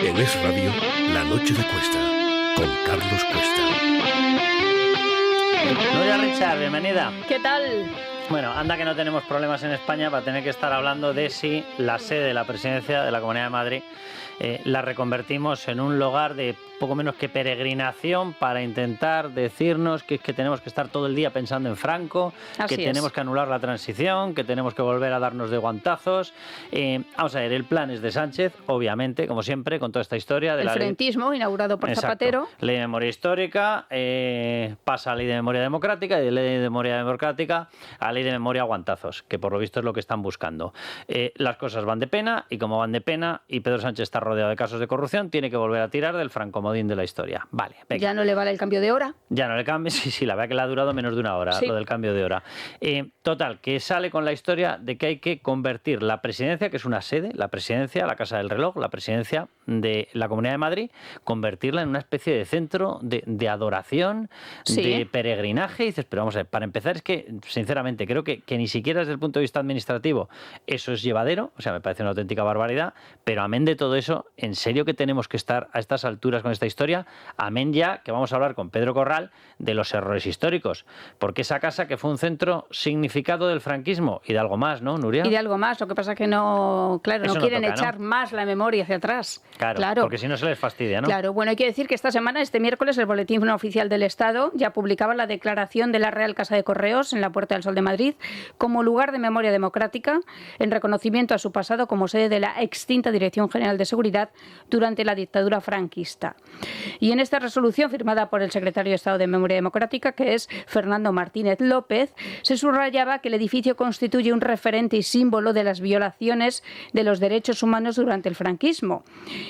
En Es Radio, La Noche de Cuesta, con Carlos Cuesta. Nuria Richard, bienvenida. ¿Qué tal? Bueno, anda que no tenemos problemas en España para tener que estar hablando de si la sede de la presidencia de la Comunidad de Madrid la reconvertimos en un lugar de poco menos que peregrinación para intentar decirnos que es que tenemos que estar todo el día pensando en Franco, que tenemos que anular la transición, que tenemos que volver a darnos de guantazos. Vamos a ver, el plan es de Sánchez, obviamente, como siempre, con toda esta historia. El frentismo, inaugurado por Zapatero. Ley de memoria histórica, pasa a ley de memoria democrática y de ley de memoria democrática a ley de memoria guantazos, que por lo visto es lo que están buscando. Las cosas van de pena y como van de pena y Pedro Sánchez está rodeado de casos de corrupción, tiene que volver a tirar del francomodín de la historia. Vale, venga. ¿Ya no le vale el cambio de hora? Ya no le cambia, sí, la verdad que le ha durado menos de una hora, sí. Lo del cambio de hora. Total, que sale con la historia de que hay que convertir la presidencia, que es una sede, la presidencia, la Casa del Reloj, la presidencia de la Comunidad de Madrid, convertirla en una especie de centro de adoración, de peregrinaje. Y dices, pero vamos a ver, para empezar es que, sinceramente, creo que ni siquiera desde el punto de vista administrativo eso es llevadero, o sea, me parece una auténtica barbaridad, pero amén de todo eso, ¿en serio que tenemos que estar a estas alturas con esta historia? Amén ya que vamos a hablar con Pedro Corral de los errores históricos, porque esa casa que fue un centro significado del franquismo y de algo más, ¿no, Nuria? Y de algo más, lo que pasa es que no, claro, eso no quieren toca, echar más la memoria hacia atrás. Claro, porque si no se les fastidia, ¿no? Claro, bueno, hay que decir que esta semana, este miércoles, el Boletín Oficial del Estado ya publicaba la declaración de la Real Casa de Correos en la Puerta del Sol de Madrid como lugar de memoria democrática en reconocimiento a su pasado como sede de la extinta Dirección General de Seguridad durante la dictadura franquista. Y en esta resolución, firmada por el secretario de Estado de Memoria Democrática, que es Fernando Martínez López, se subrayaba que el edificio constituye un referente y símbolo de las violaciones de los derechos humanos durante el franquismo.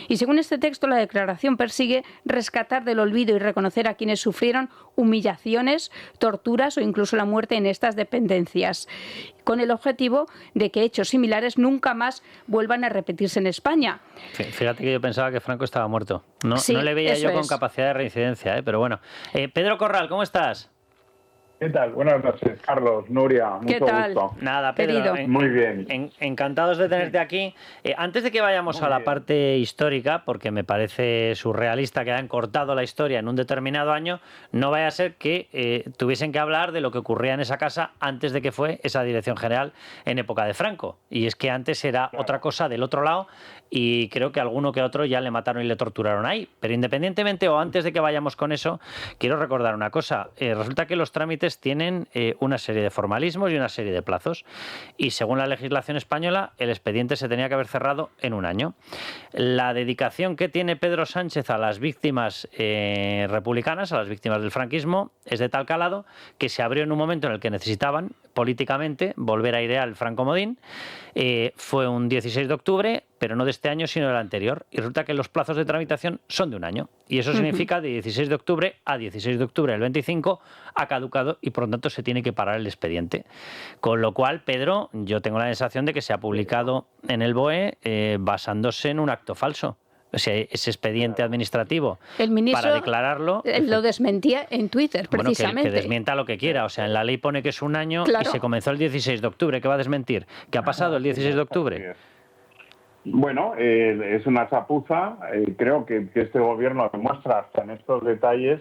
Y según este texto, la declaración persigue rescatar del olvido y reconocer a quienes sufrieron humillaciones, torturas o incluso la muerte en estas dependencias, con el objetivo de que hechos similares nunca más vuelvan a repetirse en España. Fíjate que yo pensaba que Franco estaba muerto. No le veía yo con capacidad de reincidencia, pero bueno. Pedro Corral, ¿cómo estás? ¿Qué tal? Buenas noches, Carlos, Nuria, mucho gusto. Nada, Pedro, muy bien. Encantados de tenerte aquí. Antes de que vayamos a la parte histórica, porque me parece surrealista que hayan cortado la historia en un determinado año, no vaya a ser que tuviesen que hablar de lo que ocurría en esa casa antes de que fue esa dirección general en época de Franco. Y es que antes era otra cosa del otro lado y creo que alguno que otro ya le mataron y le torturaron ahí. Pero independientemente o antes de que vayamos con eso, quiero recordar una cosa. Resulta que los trámites tienen una serie de formalismos y una serie de plazos y según la legislación española el expediente se tenía que haber cerrado en un año. La dedicación que tiene Pedro Sánchez a las víctimas republicanas, a las víctimas del franquismo, es de tal calado que se abrió en un momento en el que necesitaban políticamente volver a airear el francomodín. Fue un 16 de octubre, pero no de este año sino del anterior, y resulta que los plazos de tramitación son de un año y eso significa de 16 de octubre a 16 de octubre del 25 ha caducado y por lo tanto se tiene que parar el expediente. Con lo cual, Pedro, yo tengo la sensación de que se ha publicado en el BOE basándose en un acto falso. O sea, ese expediente administrativo el ministro para declararlo lo desmentía en Twitter, precisamente. Bueno, que desmienta lo que quiera. O sea, en la ley pone que es un año y se comenzó el 16 de octubre. ¿Qué va a desmentir? ¿Qué ha pasado el 16 de octubre? Bueno, es una chapuza. Creo que este gobierno demuestra hasta en estos detalles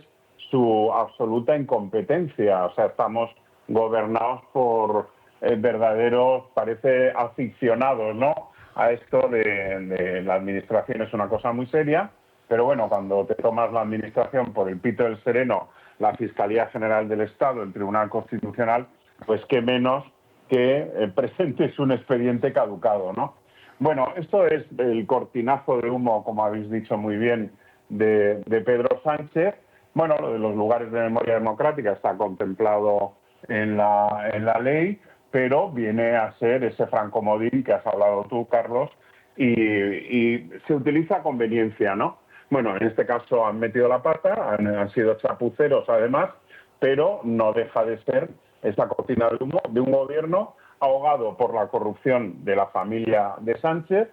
su absoluta incompetencia. O sea, estamos gobernados por verdaderos, parece, aficionados, ¿no?, a esto de la administración. Es una cosa muy seria, pero bueno, cuando te tomas la administración por el pito del sereno, la Fiscalía General del Estado, el Tribunal Constitucional, pues qué menos que presentes un expediente caducado, ¿no? Bueno, esto es el cortinazo de humo, como habéis dicho muy bien, de Pedro Sánchez. Bueno, lo de los lugares de memoria democrática está contemplado en la ley, pero viene a ser ese francomodín que has hablado tú, Carlos, y se utiliza a conveniencia, ¿no? Bueno, en este caso han metido la pata, han sido chapuceros además, pero no deja de ser esa cortina de humo de un gobierno ahogado por la corrupción de la familia de Sánchez,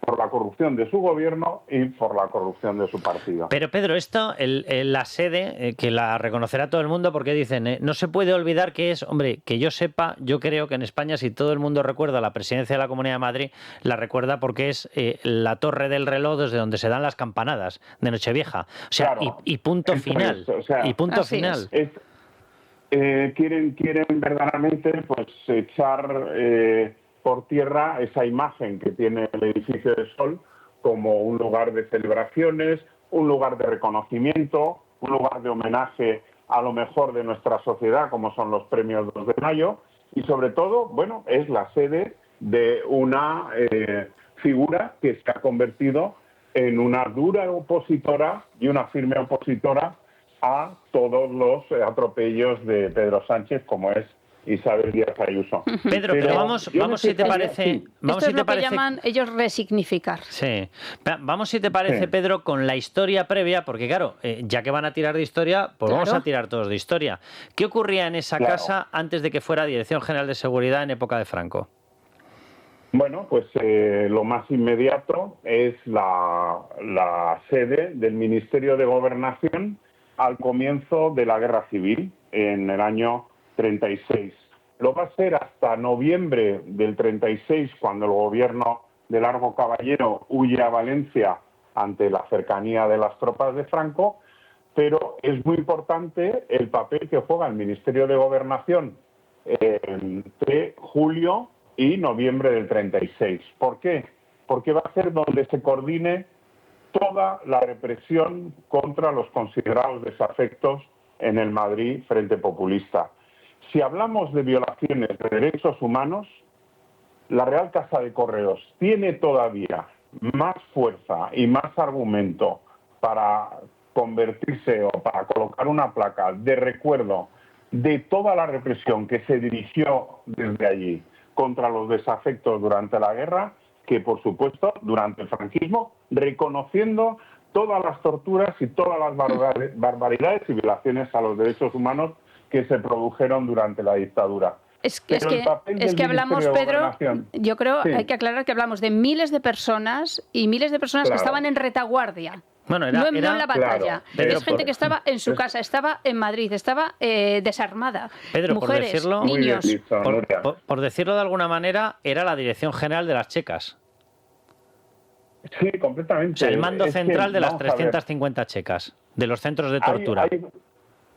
por la corrupción de su gobierno y por la corrupción de su partido. Pero Pedro, esto, la sede, que la reconocerá todo el mundo, porque dicen, no se puede olvidar que es, hombre, que yo sepa, yo creo que en España, si todo el mundo recuerda la presidencia de la Comunidad de Madrid, la recuerda porque es la torre del reloj desde donde se dan las campanadas de Nochevieja. O sea, Claro, y punto final. o sea, y punto final. Quieren verdaderamente pues echar por tierra esa imagen que tiene el edificio del Sol como un lugar de celebraciones, un lugar de reconocimiento, un lugar de homenaje a lo mejor de nuestra sociedad, como son los premios 2 de mayo, y sobre todo, bueno, es la sede de una figura que se ha convertido en una dura opositora y una firme opositora a todos los atropellos de Pedro Sánchez, como es Isabel Díaz Ayuso. Pedro, pero vamos si te parece... Vamos, Esto si es te lo que parece... llaman ellos resignificar. Sí. Vamos, si te parece, Sí. Pedro, con la historia previa, porque claro, ya que van a tirar de historia, pues Claro. vamos a tirar todos de historia. ¿Qué ocurría en esa Claro. casa antes de que fuera Dirección General de Seguridad en época de Franco? Bueno, pues lo más inmediato es la sede del Ministerio de Gobernación al comienzo de la Guerra Civil, en el año 36. Lo va a ser hasta noviembre del 36, cuando el gobierno de Largo Caballero huye a Valencia ante la cercanía de las tropas de Franco, pero es muy importante el papel que juega el Ministerio de Gobernación entre julio y noviembre del 36. ¿Por qué? Porque va a ser donde se coordine toda la represión contra los considerados desafectos en el Madrid Frente Populista. Si hablamos de violaciones de derechos humanos, la Real Casa de Correos tiene todavía más fuerza y más argumento para convertirse o para colocar una placa de recuerdo de toda la represión que se dirigió desde allí contra los desafectos durante la guerra, que por supuesto durante el franquismo, reconociendo todas las torturas y todas las barbaridades y violaciones a los derechos humanos que se produjeron durante la dictadura. Es que hablamos, Pedro, yo creo, Sí. hay que aclarar que hablamos de miles de personas y miles de personas que Claro. estaban en retaguardia. Bueno, No en la batalla. Claro, Pedro, Es gente que estaba en su casa, estaba en Madrid, estaba desarmada. Pedro, Mujeres, por decirlo, Muy bien niños. dicho, Nuria. por decirlo de alguna manera, era la Dirección General de las Checas. Sí, completamente. O sea, el mando Es que, central de las vamos a ver, 350 checas, de los centros de tortura.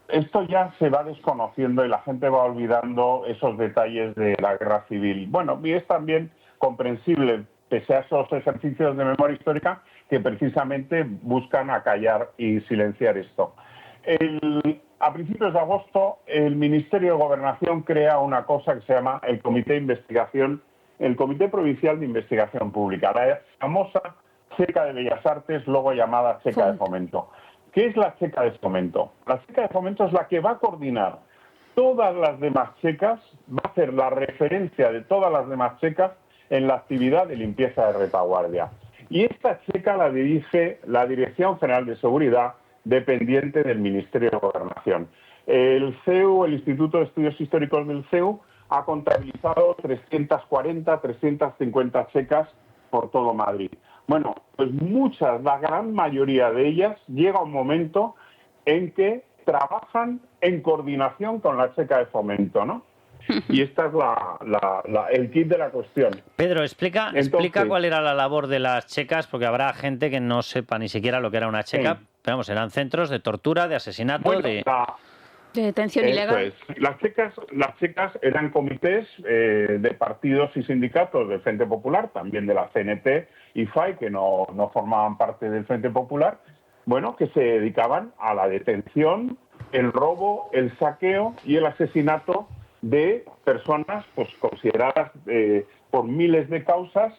Esto ya se va desconociendo y la gente va olvidando esos detalles de la guerra civil. Bueno, y es también comprensible, pese a esos ejercicios de memoria histórica, que precisamente buscan acallar y silenciar esto. A principios de agosto, el Ministerio de Gobernación crea una cosa que se llama el Comité de Investigación, el Comité Provincial de Investigación Pública, la famosa Checa de Bellas Artes, luego llamada Checa de Fomento. ¿Qué es la Checa de Fomento? La Checa de Fomento es la que va a coordinar todas las demás checas, va a hacer la referencia de todas las demás checas en la actividad de limpieza de retaguardia. Y esta checa la dirige la Dirección General de Seguridad, dependiente del Ministerio de Gobernación. El CEU, el Instituto de Estudios Históricos del CEU, ha contabilizado 340, 350 checas por todo Madrid. Bueno, pues la gran mayoría de ellas llega un momento en que trabajan en coordinación con la Checa de Fomento, ¿no? Y esta es el kit de la cuestión. Pedro, explica cuál era la labor de las checas, porque habrá gente que no sepa ni siquiera lo que era una checa. Sí. Pero vamos, eran centros de tortura, de asesinato, Bueno, de detención ilegal. Las checas eran comités de partidos y sindicatos del Frente Popular, también de la CNT y FAI, que no formaban parte del Frente Popular, bueno, que se dedicaban a la detención, el robo, el saqueo y el asesinato de personas pues consideradas por miles de causas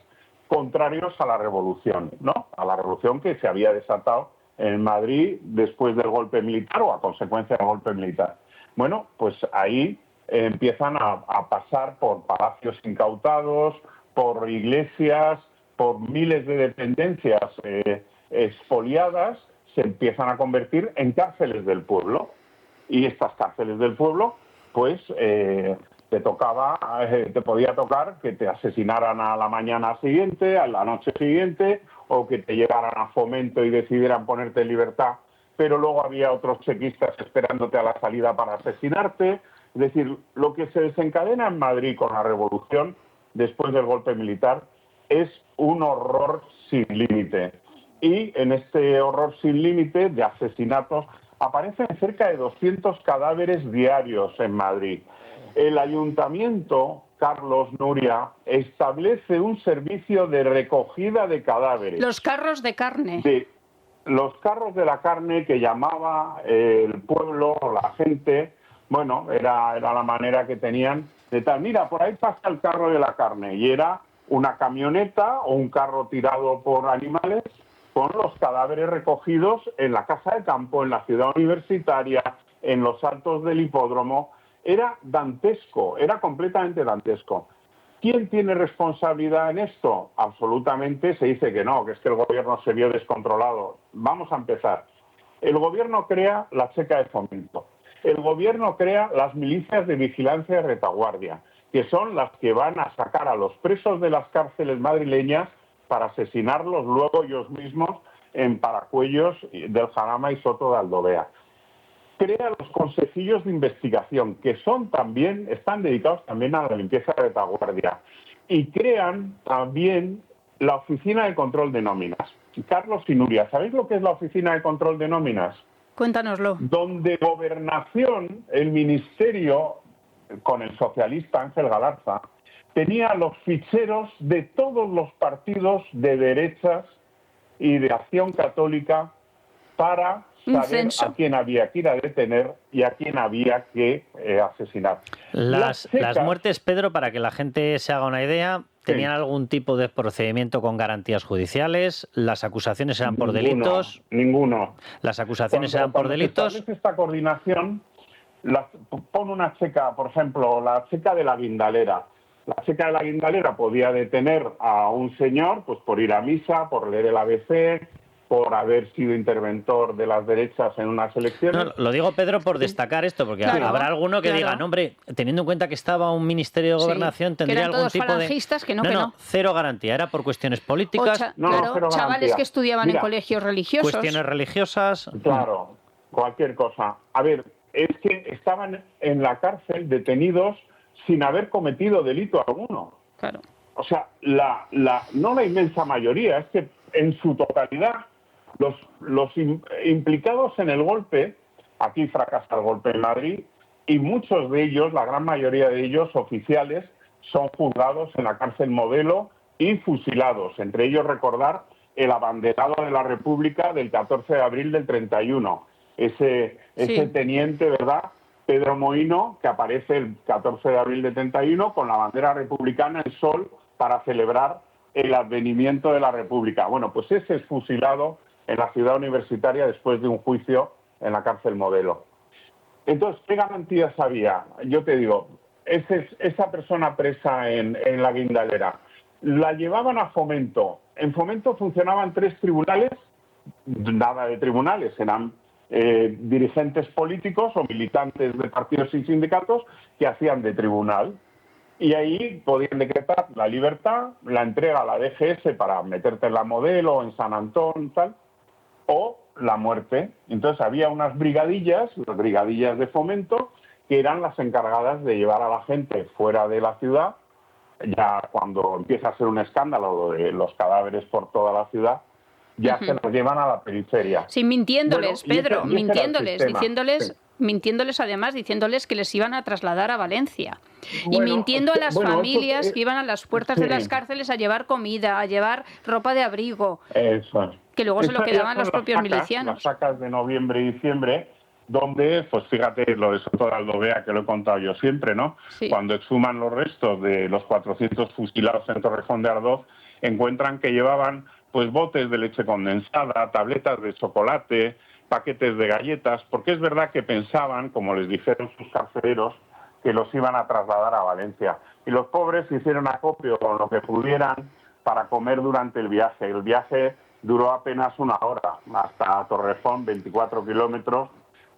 contrarios a la revolución, ¿no? A la revolución que se había desatado en Madrid después del golpe militar o a consecuencia del golpe militar. Bueno, pues ahí empiezan a pasar por palacios incautados, por iglesias, por miles de dependencias expoliadas, se empiezan a convertir en cárceles del pueblo. Y estas cárceles del pueblo, pues, te podía tocar que te asesinaran a la mañana siguiente, a la noche siguiente, o que te llevaran a Fomento y decidieran ponerte en libertad, pero luego había otros chequistas esperándote a la salida para asesinarte. Es decir, lo que se desencadena en Madrid con la revolución, después del golpe militar, es un horror sin límite. Y en este horror sin límite de asesinatos aparecen cerca de 200 cadáveres diarios en Madrid. El ayuntamiento, Carlos, Nuria, establece un servicio de recogida de cadáveres. Los carros de carne. Los carros de la carne que llamaba el pueblo o la gente, bueno, era la manera que tenían de tal, mira, por ahí pasa el carro de la carne, y era una camioneta o un carro tirado por animales con los cadáveres recogidos en la casa de campo, en la ciudad universitaria, en los altos del hipódromo. Era dantesco, era completamente dantesco. ¿Quién tiene responsabilidad en esto? Absolutamente se dice que no, que es que el gobierno se vio descontrolado. Vamos a empezar. El gobierno crea la Checa de Fomento. El gobierno crea las milicias de vigilancia y retaguardia, que son las que van a sacar a los presos de las cárceles madrileñas para asesinarlos luego ellos mismos en Paracuellos del Jarama y Soto de Aldovea. Crea los consejillos de investigación, que están dedicados también a la limpieza de retaguardia. Y crean también la Oficina de Control de Nóminas. Carlos y Nuria, ¿sabéis lo que es la Oficina de Control de Nóminas? Cuéntanoslo. Donde Gobernación, el ministerio, con el socialista Ángel Galarza, tenía los ficheros de todos los partidos de derechas y de Acción Católica para saber a quién había que ir a detener y a quién había que asesinar. Las muertes, Pedro, para que la gente se haga una idea, ¿tenían algún tipo de procedimiento con garantías judiciales? ¿Las acusaciones eran por delitos? Ninguno. ¿Las acusaciones eran por delitos? Se establece esta coordinación, pon una checa, por ejemplo, la checa de la Guindalera. La checa de la Guindalera podía detener a un señor pues por ir a misa, por leer el ABC, por haber sido interventor de las derechas en unas elecciones. No, lo digo, Pedro, por destacar esto, porque claro, habrá alguno que diga, no, hombre, teniendo en cuenta que estaba un Ministerio de Gobernación, tendría algún tipo de... Que no, cero garantía, era por cuestiones políticas. Cero chavales garantía. Que estudiaban en colegios religiosos. Cuestiones religiosas. Claro, cualquier cosa. A ver, es que estaban en la cárcel detenidos sin haber cometido delito alguno. Claro. O sea, no la inmensa mayoría, es que en su totalidad los implicados en el golpe, aquí fracasa el golpe en Madrid, y muchos de ellos, la gran mayoría de ellos, oficiales, son juzgados en la cárcel Modelo y fusilados. Entre ellos recordar el abanderado de la República del 14 de abril del 31. Ese teniente, ¿verdad?, Pedro Mohino, que aparece el 14 de abril del 31 con la bandera republicana en sol para celebrar el advenimiento de la República. Bueno, pues ese es fusilado en la ciudad universitaria después de un juicio en la cárcel Modelo. Entonces, ¿qué garantías había? Yo te digo, esa persona presa en la Guindalera, la llevaban a Fomento. En Fomento funcionaban 3 tribunales, nada de tribunales, eran dirigentes políticos o militantes de partidos y sindicatos que hacían de tribunal. Y ahí podían decretar la libertad, la entrega a la DGS para meterte en la Modelo, en San Antón, tal, o la muerte. Entonces había unas brigadillas, las brigadillas de Fomento, que eran las encargadas de llevar a la gente fuera de la ciudad. Ya cuando empieza a ser un escándalo de los cadáveres por toda la ciudad, ya se los llevan a la periferia. Sí, mintiéndoles, bueno, Pedro, mintiéndoles, mintiéndoles además, diciéndoles que les iban a trasladar a Valencia. Bueno, y mintiendo a las familias que iban a las puertas de las cárceles a llevar comida, a llevar ropa de abrigo. Eso. Que luego se lo quedaban los propios milicianos. Las sacas de noviembre y diciembre, donde, pues fíjate, lo de Soto de Aldovea, que lo he contado yo siempre, ¿no? Sí. Cuando exhuman los restos de los 400 fusilados en Torrejón de Ardoz, encuentran que llevaban pues botes de leche condensada, tabletas de chocolate, paquetes de galletas, porque es verdad que pensaban, como les dijeron sus carceleros, que los iban a trasladar a Valencia. Y los pobres hicieron acopio con lo que pudieran para comer durante el viaje. El viaje duró apenas 1 hora, hasta Torrejón, 24 kilómetros,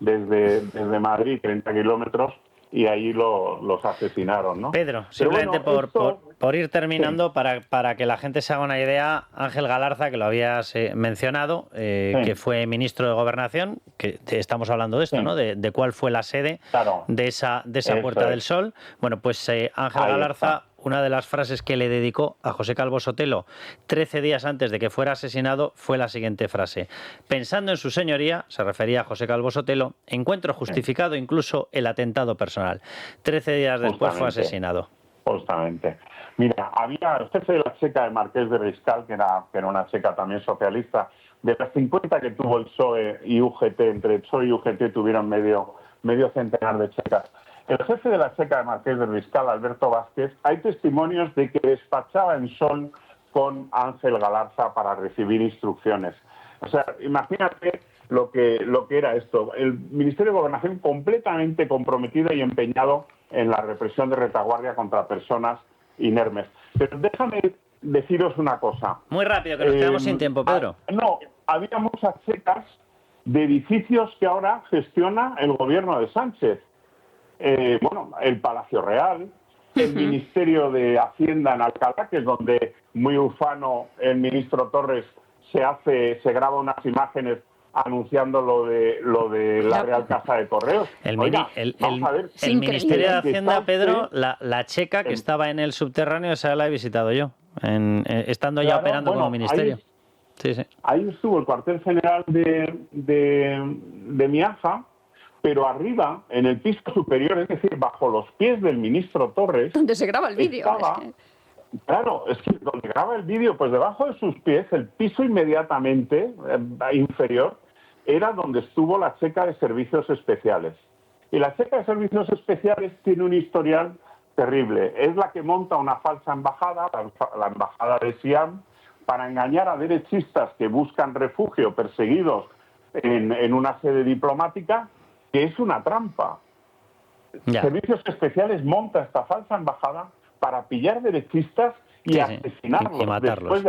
desde Madrid, 30 kilómetros, y ahí los asesinaron, ¿no? Pedro, Pero simplemente bueno, por ir terminando, sí. para que la gente se haga una idea, Ángel Galarza, que lo habías mencionado, Sí. que fue ministro de Gobernación, que estamos hablando de esto, Sí. ¿no? De cuál fue la sede Claro. de esa Eso Puerta del es. Sol. Bueno, pues Ángel Ahí Galarza, está. una de las frases que le dedicó a José Calvo Sotelo 13 días antes de que fuera asesinado fue la siguiente frase: pensando en su señoría, se refería a José Calvo Sotelo, encuentro justificado incluso el atentado personal. 13 días después fue asesinado. Justamente. Mira, había el jefe de la checa, el Marqués de Riscal, que era una checa también socialista. De las 50 que tuvo el PSOE y UGT, entre el PSOE y UGT tuvieron medio centenar de checas. El jefe de la checa de Marqués de Riscal, Alberto Vázquez, hay testimonios de que despachaba en Sol con Ángel Galarza para recibir instrucciones. O sea, imagínate lo que era esto. El Ministerio de Gobernación completamente comprometido y empeñado en la represión de retaguardia contra personas inermes. Pero déjame deciros una cosa. Muy rápido, que nos quedamos sin tiempo, Pedro. No, había muchas checas de edificios que ahora gestiona el gobierno de Sánchez. El Palacio Real, el Ministerio de Hacienda en Alcalá, que es donde muy ufano el ministro Torres se graba unas imágenes anunciando lo de la Real Casa de Correos. El increíble. Ministerio de Hacienda, Pedro, la checa que estaba en el subterráneo, esa la he visitado yo, estando ya operando como ministerio. Ahí estuvo el cuartel general de Miaja, pero arriba, en el piso superior, es decir, bajo los pies del ministro Torres... Donde se graba el vídeo. Claro, es que donde graba el vídeo, pues debajo de sus pies, el piso inmediatamente inferior, era donde estuvo la checa de servicios especiales. Y la checa de servicios especiales tiene un historial terrible. Es la que monta una falsa embajada, la embajada de Siam, para engañar a derechistas que buscan refugio perseguidos en una sede diplomática, que es una trampa. Ya. Servicios especiales monta esta falsa embajada para pillar derechistas y asesinarlos y matarlos. después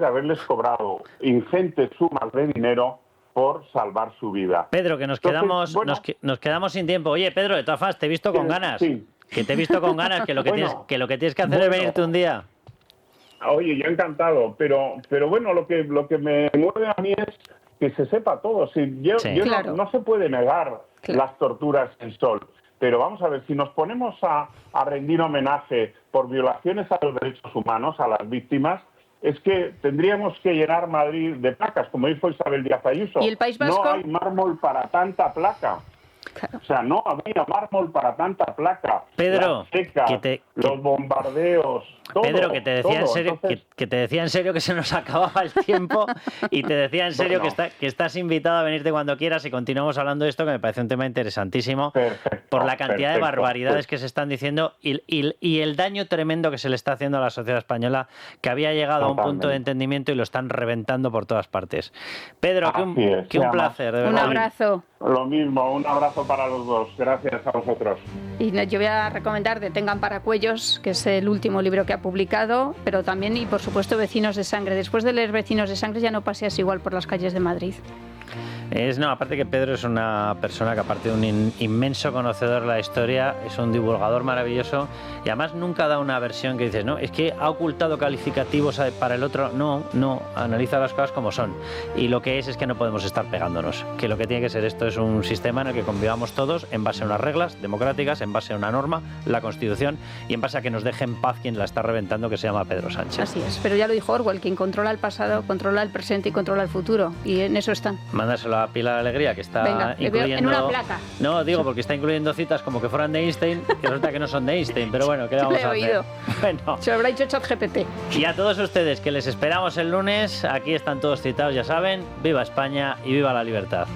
de haberles cobrado ingentes sumas de dinero por salvar su vida. Pedro, que nos quedamos sin tiempo. Oye, Pedro, de todas formas, te he visto con ganas. Sí. Que te he visto con ganas, que lo que tienes que hacer es venirte un día. Oye, yo encantado, pero bueno, lo que me mueve a mí es que se sepa todo. Claro. No se puede negar las torturas en Sol, pero vamos a ver, si nos ponemos a rendir homenaje por violaciones a los derechos humanos, a las víctimas, es que tendríamos que llenar Madrid de placas, como dijo Isabel Díaz Ayuso. ¿Y el País Vasco? No hay mármol para tanta placa. Claro. O sea, no había mármol para tanta placa. Pedro, la seca, los bombardeos, todo. Pedro, que te decía todo. en serio, Entonces, que te decía en serio que se nos acababa el tiempo y te decía en serio que estás invitado a venirte cuando quieras y continuamos hablando de esto, que me parece un tema interesantísimo. Perfecto, por la cantidad de barbaridades pues que se están diciendo y el daño tremendo que se le está haciendo a la sociedad española, que había llegado a un punto de entendimiento y lo están reventando por todas partes. Pedro, que un placer, de verdad. Un abrazo. Lo mismo, un abrazo para los dos. Gracias a vosotros. Y yo voy a recomendar Detengan Paracuellos, que es el último libro que ha publicado, pero también, y por supuesto, Vecinos de Sangre. Después de leer Vecinos de Sangre ya no paseas igual por las calles de Madrid. Aparte que Pedro es una persona que, aparte de un inmenso conocedor de la historia, es un divulgador maravilloso y además nunca da una versión que dices, no, es que ha ocultado calificativos para el otro. No, analiza las cosas como son. Y lo que es que no podemos estar pegándonos. Que lo que tiene que ser esto es un sistema en el que convivamos todos en base a unas reglas democráticas, en base a una norma, la Constitución, y en base a que nos deje en paz quien la está reventando, que se llama Pedro Sánchez. Así es, pero ya lo dijo Orwell, quien controla el pasado, controla el presente y controla el futuro. Y en eso están. Mándaselo a Pilar Alegría, que está incluyendo... en una placa. No, digo, porque está incluyendo citas como que fueran de Einstein, que resulta que no son de Einstein, pero bueno, ¿qué le vamos a hacer? Bueno. Se lo habrá dicho ChatGPT. Y a todos ustedes, que les esperamos el lunes, aquí están todos citados, ya saben, viva España y viva la libertad.